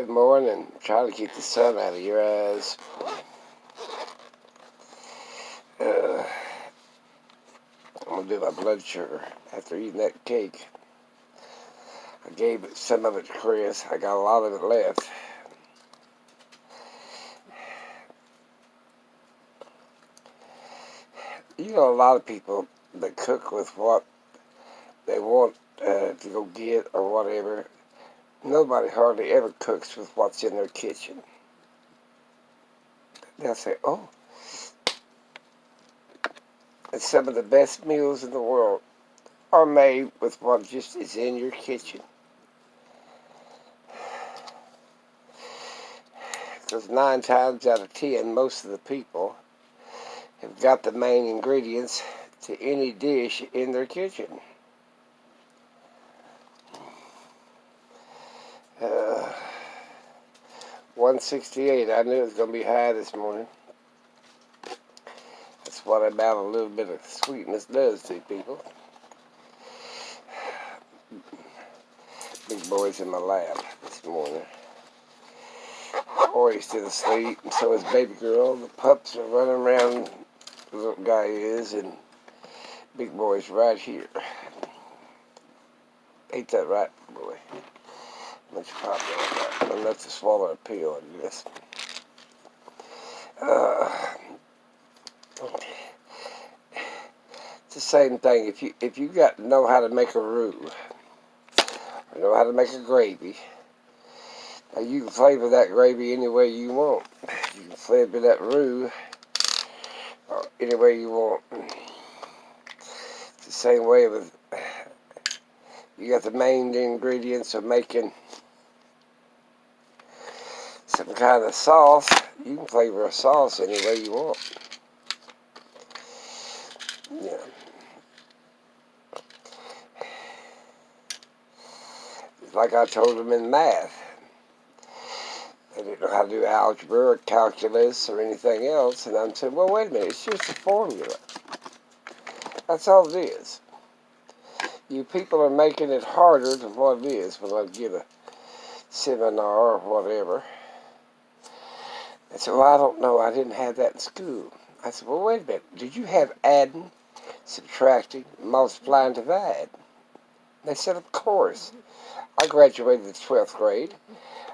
Good morning. Try to keep the sun out of your eyes. I'm going to do my blood sugar after eating that cake. I gave some of it to Chris. I got a lot of it left. You know, a lot of people that cook with what they want to go get or whatever. Nobody hardly ever cooks with what's in their kitchen. They'll say, oh, it's some of the best meals in the world are made with what just is in your kitchen. Because 9 times out of 10, most of the people have got the main ingredients to any dish in their kitchen. 168. I knew it was going to be high this morning. That's what about a little bit of sweetness does to people. Big boy's in my lap this morning. Corey's still asleep, and so is baby girl. The pups are running around. The little guy is, and big boy's right here. Ain't that right, boy? Let's pop that. Enough to swallow a pill, I guess. It's the same thing. If you got to know how to make a roux, or know how to make a gravy, now you can flavor that gravy any way you want. You can flavor that roux any way you want. It's the same way with, you got the main ingredients of making some kind of sauce. You can flavor a sauce any way you want. Yeah. It's like I told them in math. They didn't know how to do algebra or calculus or anything else. And I'm saying, well, wait a minute. It's just a formula. That's all it is. You people are making it harder than what it is when I give a seminar or whatever. I said, well, I don't know. I didn't have that in school. I said, well, wait a minute. Did you have adding, subtracting, multiplying, divide? They said, of course. I graduated the 12th grade.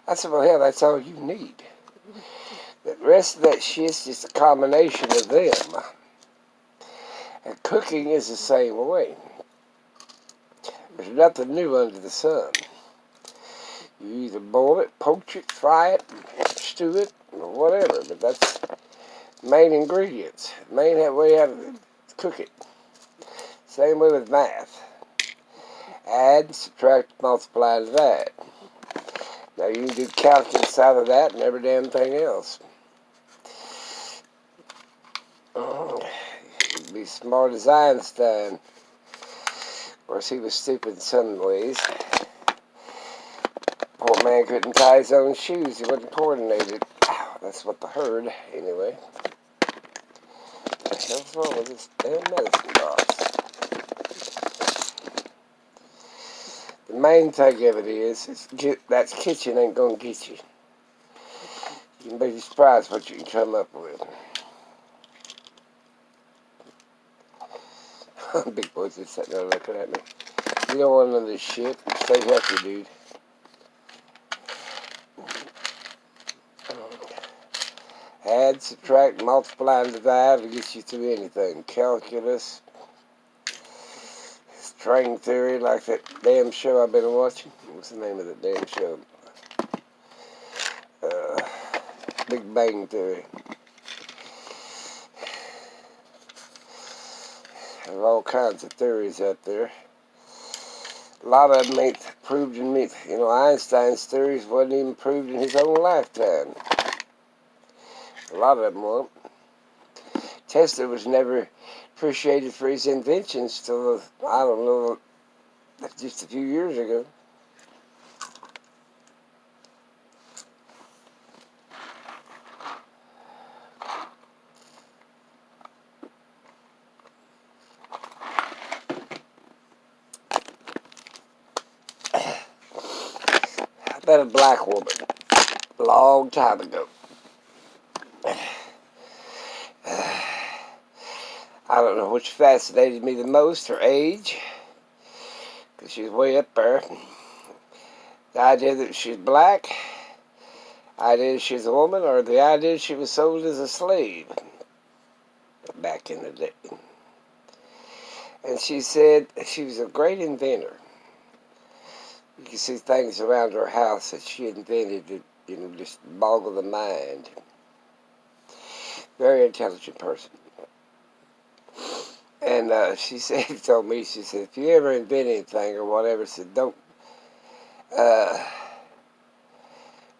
I said, well, hell, that's all you need. The rest of that shit's just a combination of them. And cooking is the same way. There's nothing new under the sun. You either boil it, poach it, fry it, stew it, or whatever. But that's main ingredients. Main way how to cook it. Same way with math. Add, subtract, multiply, and divide. Now you can do calculus out of that and every damn thing else. You'd be smart as Einstein. Of course, he was stupid in some ways. Poor man couldn't tie his own shoes. He wasn't coordinated. That's what I heard, anyway. What the hell's wrong with this damn medicine box? The main thing of it is that kitchen ain't gonna get you. You can be surprised what you can come up with. Big boy's just sitting there looking at me. You don't want none of this shit. Stay healthy, dude. Add, subtract, multiply, and divide will get you through anything. Calculus, string theory, like that damn show I've been watching. What's the name of that damn show? Big Bang Theory. There's all kinds of theories out there. A lot of them ain't proved in me. You know, Einstein's theories wasn't even proved in his own lifetime. A lot of them weren't. Tesla was never appreciated for his inventions till, I don't know, just a few years ago. I bet a black woman a long time ago. I don't know which fascinated me the most, her age, because she's way up there. The idea that she's black, the idea that she's a woman, or the idea she was sold as a slave back in the day. And she said she was a great inventor. You can see things around her house that she invented that, just boggle the mind. Very intelligent person. And she told me, she said, if you ever invent anything or whatever, said, don't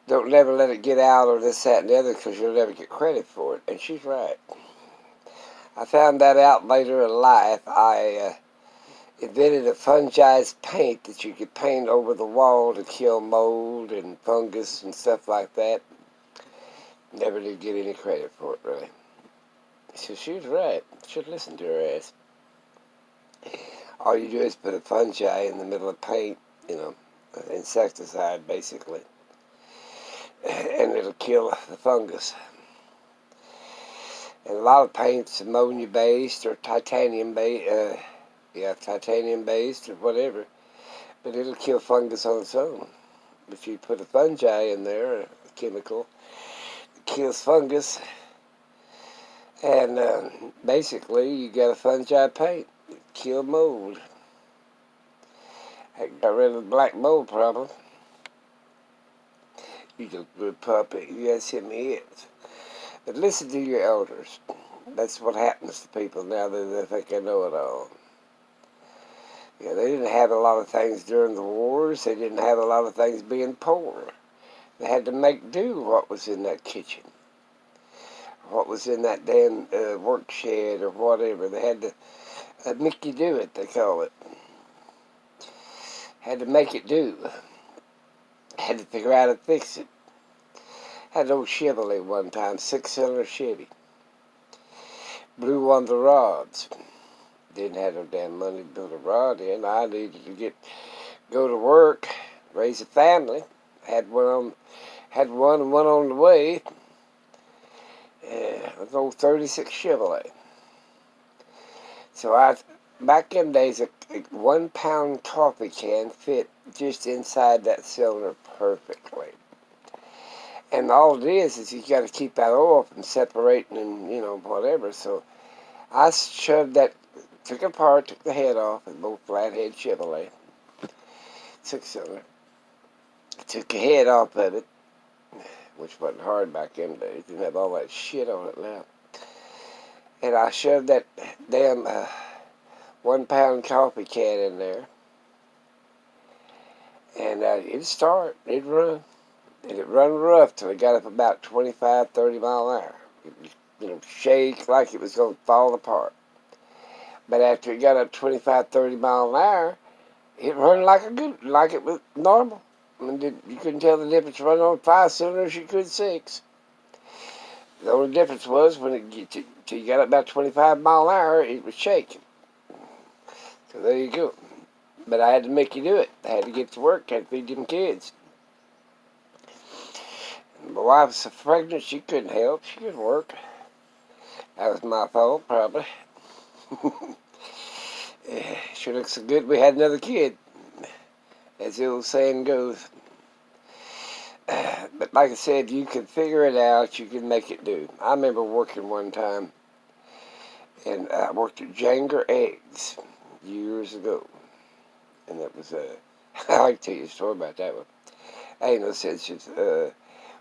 never let it get out or this, that, and the other, because you'll never get credit for it. And she's right. I found that out later in life. I invented a fungicide paint that you could paint over the wall to kill mold and fungus and stuff like that. Never did get any credit for it, really. So she was right. Should listen to her ass. All you do is put a fungi in the middle of paint, insecticide basically, and it'll kill the fungus. And a lot of paints ammonia based or titanium based, titanium based or whatever, but it'll kill fungus on its own. If you put a fungi in there, a chemical, it kills fungus, and basically you got a fungi paint. Kill mold. I got rid of the black mold problem. You just a good puppy. You gotta send me it. But listen to your elders. That's what happens to people now that they think they know it all. Yeah, they didn't have a lot of things during the wars. They didn't have a lot of things being poor. They had to make do what was in that kitchen, what was in that damn work shed or whatever. They had to make you do it, they call it. Had to make it do. Had to figure out how to fix it. Had an old Chevrolet one time, 6-cylinder Chevy. Blew one of the rods. Didn't have no damn money to build a rod in. I needed to go to work, raise a family. Had one and one on the way. It was an old 36 Chevrolet. So back in days, a 1 pound coffee can fit just inside that cylinder perfectly. And all it is you got to keep that oil from separating and, whatever. So I shoved that, took it apart, took the head off, and both flathead Chevrolet, 6-cylinder. Took the head off of it, which wasn't hard back in the days. Didn't have all that shit on it now. And I shoved that damn 1 pound coffee can in there. And it'd start, it'd run. And it run rough till it got up about 25, 30 mile an hour. It would, shake like it was going to fall apart. But after it got up 25, 30 mile an hour, it run like it was normal. I mean, you couldn't tell the difference running on 5 cylinders, you could 6. The only difference was when till you got up about 25 mile an hour, it was shaking. So there you go. But I had to make you do it. I had to get to work, had to feed them kids. My wife was so pregnant she couldn't help. She couldn't work. That was my fault, probably. Sure looks so good we had another kid, as the old saying goes. But like I said, you can figure it out. You can make it do. I remember working one time, and I worked at Janger Eggs years ago. And that was, I like to tell you a story about that one. Ain't no sense.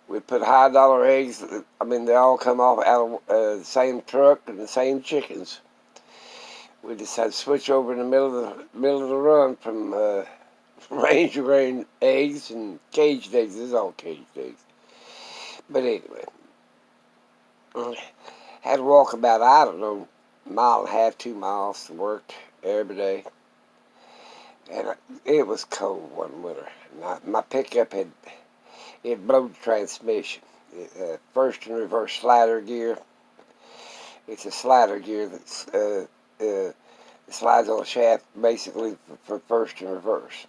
We put high dollar eggs. I mean, they all come off out of the same truck and the same chickens. We decided to switch over in the middle of the run from range grain eggs and caged eggs. This is all caged eggs. But anyway, had to walk about, I don't know, 1.5 miles, 2 miles to work every day. And it was cold one winter. My pickup it blowed transmission. First and reverse slider gear. It's a slider gear that slides on a shaft basically for first and reverse.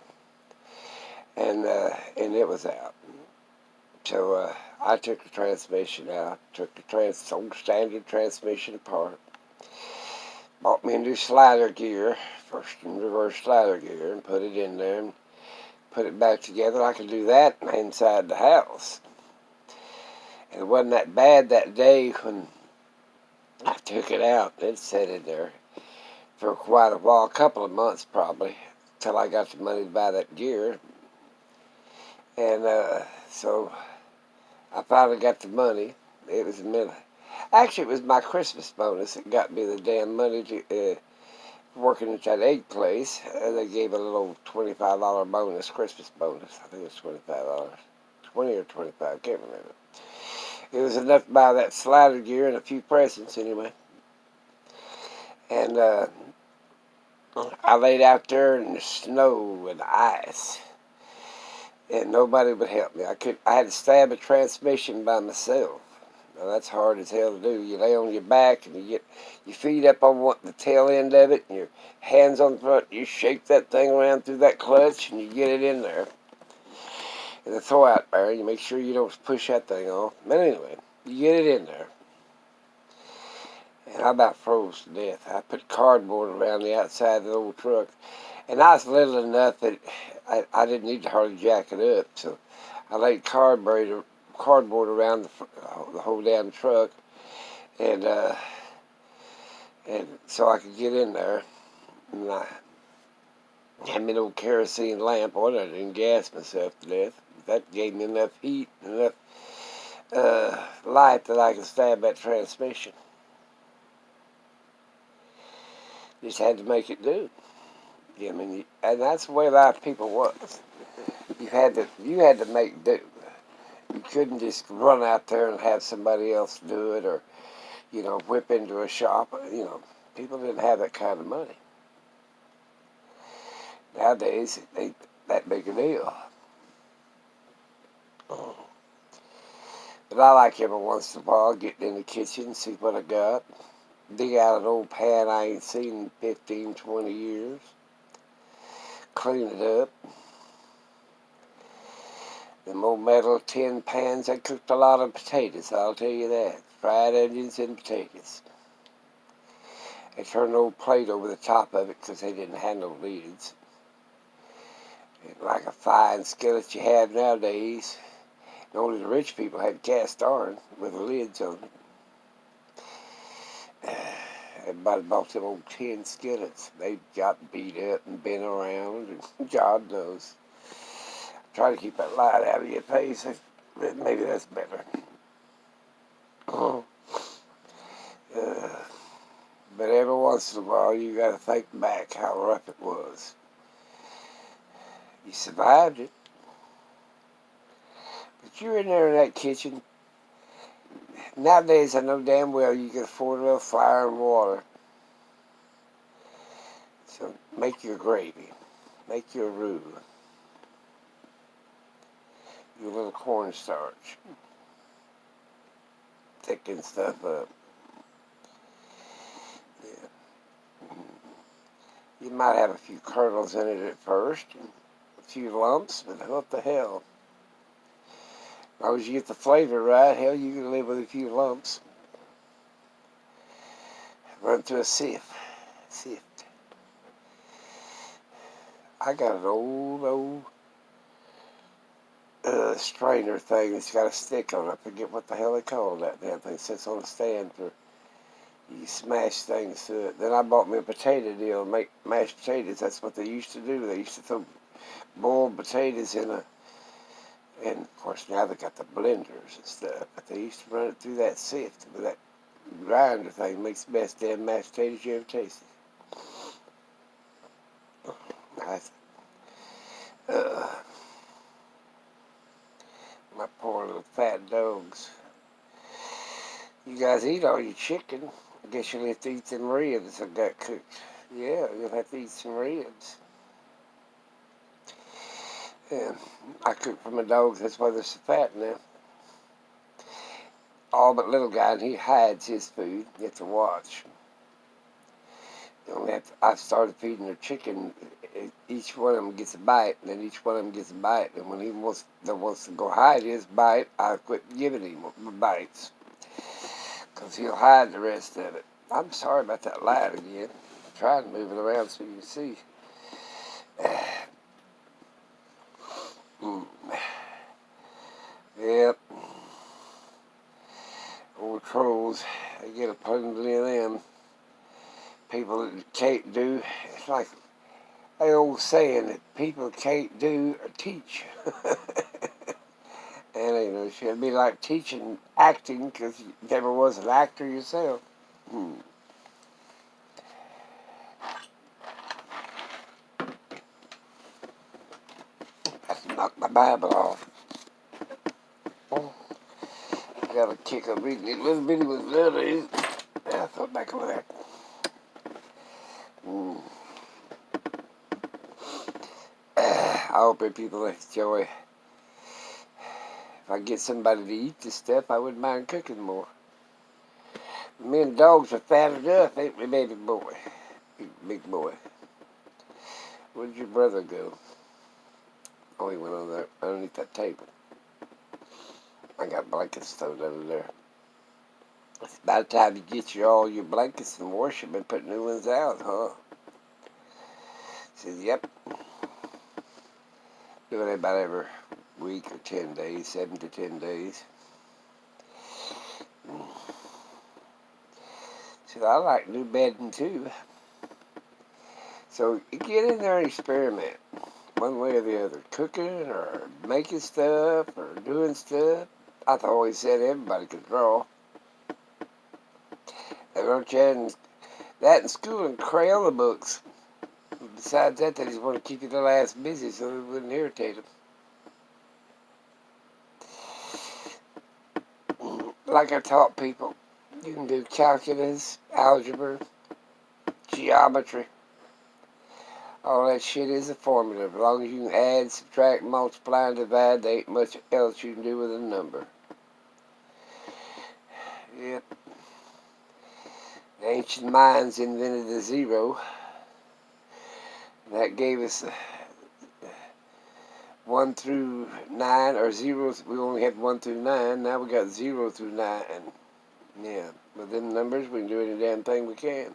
And it was out. So I took the transmission out, took the old standard transmission apart, bought me a new slider gear, first and reverse slider gear, and put it in there and put it back together. I could do that inside the house. And it wasn't that bad that day when I took it out. It sat in there for quite a while, a couple of months probably, till I got the money to buy that gear. And so I finally got the money. It was actually, it was my Christmas bonus that got me the damn money to working at that egg place. They gave a little $25 bonus, Christmas bonus. I think it was $25. 20 or 25, I can't remember. It was enough to buy that slider gear and a few presents anyway. And I laid out there in the snow and the ice, and nobody would help me. I had to stab a transmission by myself. Now that's hard as hell to do. You lay on your back and you get your feet up on the tail end of it, and your hands on the front. You shake that thing around through that clutch, and you get it in there. And the throw-out bar, you make sure you don't push that thing off. But anyway, you get it in there. And I about froze to death. I put cardboard around the outside of the old truck. And I was little enough that I didn't need to hardly jack it up. So I laid cardboard around the whole damn truck. And so I could get in there. And I had me an old kerosene lamp on it and gas myself to death. That gave me enough heat, enough light that I could stab that transmission. Just had to make it do. I mean, and that's the way a lot of people was. You had to make do. You couldn't just run out there and have somebody else do it, or whip into a shop. People didn't have that kind of money. Nowadays, it ain't that big a deal. But I like every once in a while getting in the kitchen, see what I got. Dig out an old pan I ain't seen in 15, 20 years. Clean it up. Them old metal tin pans, they cooked a lot of potatoes, I'll tell you that. Fried onions and potatoes. They turned an old plate over the top of it because they didn't have no lids. Like a fine skillet you have nowadays. And only the rich people had cast iron with the lids on it. Everybody bought them old tin skillets. They got beat up and bent around, and God knows. Try to keep that light out of your face. Maybe that's better. But every once in a while, you got to think back how rough it was. You survived it. But you're in there in that kitchen. Nowadays, I know damn well you can afford a little fire and water. So make your gravy. Make your roux. Your little cornstarch. Thicken stuff up. Yeah. You might have a few kernels in it at first. A few lumps, but what the hell? As long as you get the flavor right, hell, you can live with a few lumps. Run through a sift. I got an old strainer thing that's got a stick on it. I forget what the hell they call that damn thing. It sits on a stand for you smash things to it. Then I bought me a potato deal and make mashed potatoes. That's what they used to do. They used to throw boiled potatoes in and of course now they got the blenders and stuff. But they used to run it through that sift with that grinder thing. Makes the best damn mashed potatoes you ever tasted. Nice. My poor little fat dogs. You guys eat all your chicken. I guess you'll have to eat them ribs I got cooked. Yeah, you'll have to eat some ribs. Yeah, I cook for my dogs. That's why they're so fat now. All but little guy, and he hides his food. You have to watch. You only have to, I started feeding the chicken. Each one of them gets a bite, and then each one of them gets a bite. And when he wants to go hide his bite, I quit giving him bites because he'll hide the rest of it. I'm sorry about that light again. Try to move it around so you can see. Yep. Old trolls, they get a plenty of them. People that can't do, it's like the old saying that people can't do or teach. And you know, it should be like teaching acting because you never was an actor yourself. That's knocked my Bible off. Oh, I got a kick of reading it. Little bitty was little. I thought back over that. I hope that people enjoy. If I get somebody to eat this stuff, I wouldn't mind cooking more. Me and dogs are fat enough, ain't we, baby boy? Big boy. Where'd your brother go? Oh, he went on there underneath that table. I got blankets stowed under there. It's about time you get all your blankets and wash them and put new ones out, huh? Says, yep. Doing it about every week or 10 days, 7 to 10 days. Said, I like new bedding too. So you get in there and experiment. One way or the other. Cooking or making stuff or doing stuff. I've always said everybody could draw. They wrote you in that in school and Crayola books. Besides that, they just want to keep you the last busy so it wouldn't irritate them. Like I taught people, you can do calculus, algebra, geometry. All that shit is a formula. As long as you can add, subtract, multiply, and divide, there ain't much else you can do with a number. Yep. The ancient Mayans invented the zero. That gave us 1 through 9, or zeros. We only had 1 through 9. Now we got 0 through 9. Yeah, with them numbers, we can do any damn thing we can.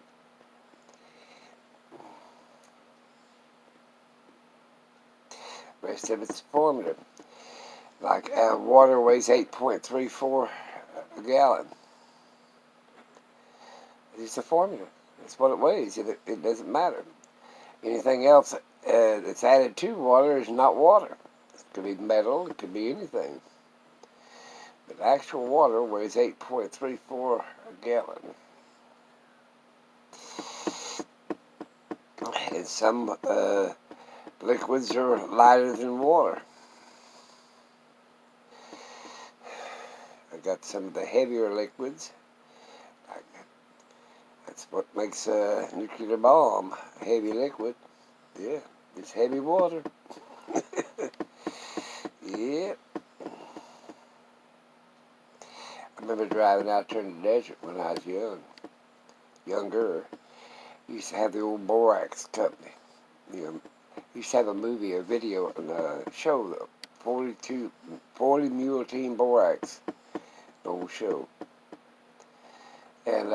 Rest of it's formula. Like water weighs 8.34 a gallon. It's a formula. That's what it weighs. It doesn't matter. Anything else that's added to water is not water. It could be metal. It could be anything. But actual water weighs 8.34 a gallon. And some liquids are lighter than water. I got some of the heavier liquids. That's what makes a nuclear bomb a heavy liquid. Yeah, it's heavy water. Yep. I remember driving out there in the desert when I was younger. Used to have the old borax company. You know, used to have a movie, a video, and a show, the 40 Mule Team Borax, the old show. And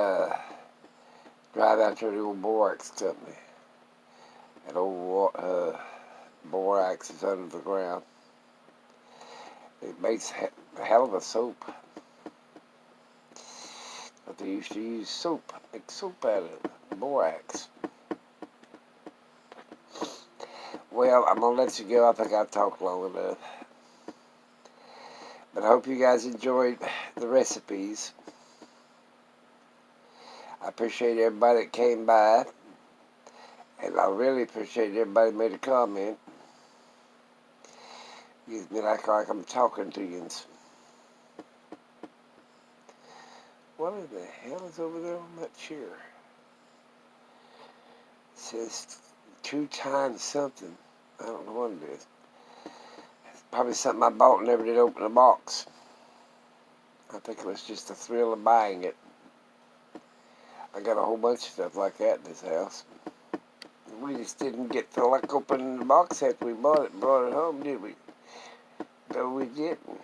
drive out there to the old borax company. That old borax is under the ground. It makes a hell of a soap. But they used to use soap, make soap out of it, borax. Well, I'm going to let you go. I think I've talked long enough. But I hope you guys enjoyed the recipes. I appreciate everybody that came by. And I really appreciate everybody that made a comment. Gives me like I'm talking to you. What in the hell is over there on that chair? It says 2 times something. I don't know what it is. It's probably something I bought and never did open the box. I think it was just the thrill of buying it. I got a whole bunch of stuff like that in this house. We just didn't get to like opening the box after we bought it and brought it home, did we? No, we didn't.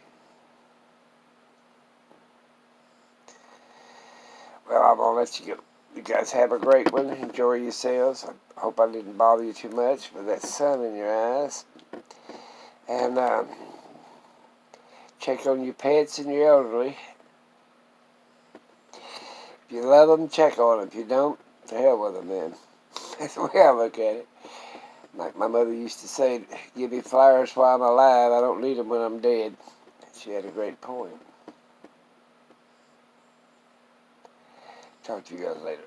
Well, I'm gonna let you go. You guys have a great one. Enjoy yourselves. I hope I didn't bother you too much with that sun in your eyes. And check on your pets and your elderly. If you love them, check on them. If you don't, to hell with them then. That's the way I look at it. Like my mother used to say, give me flowers while I'm alive. I don't need them when I'm dead. She had a great point. Talk to you guys later.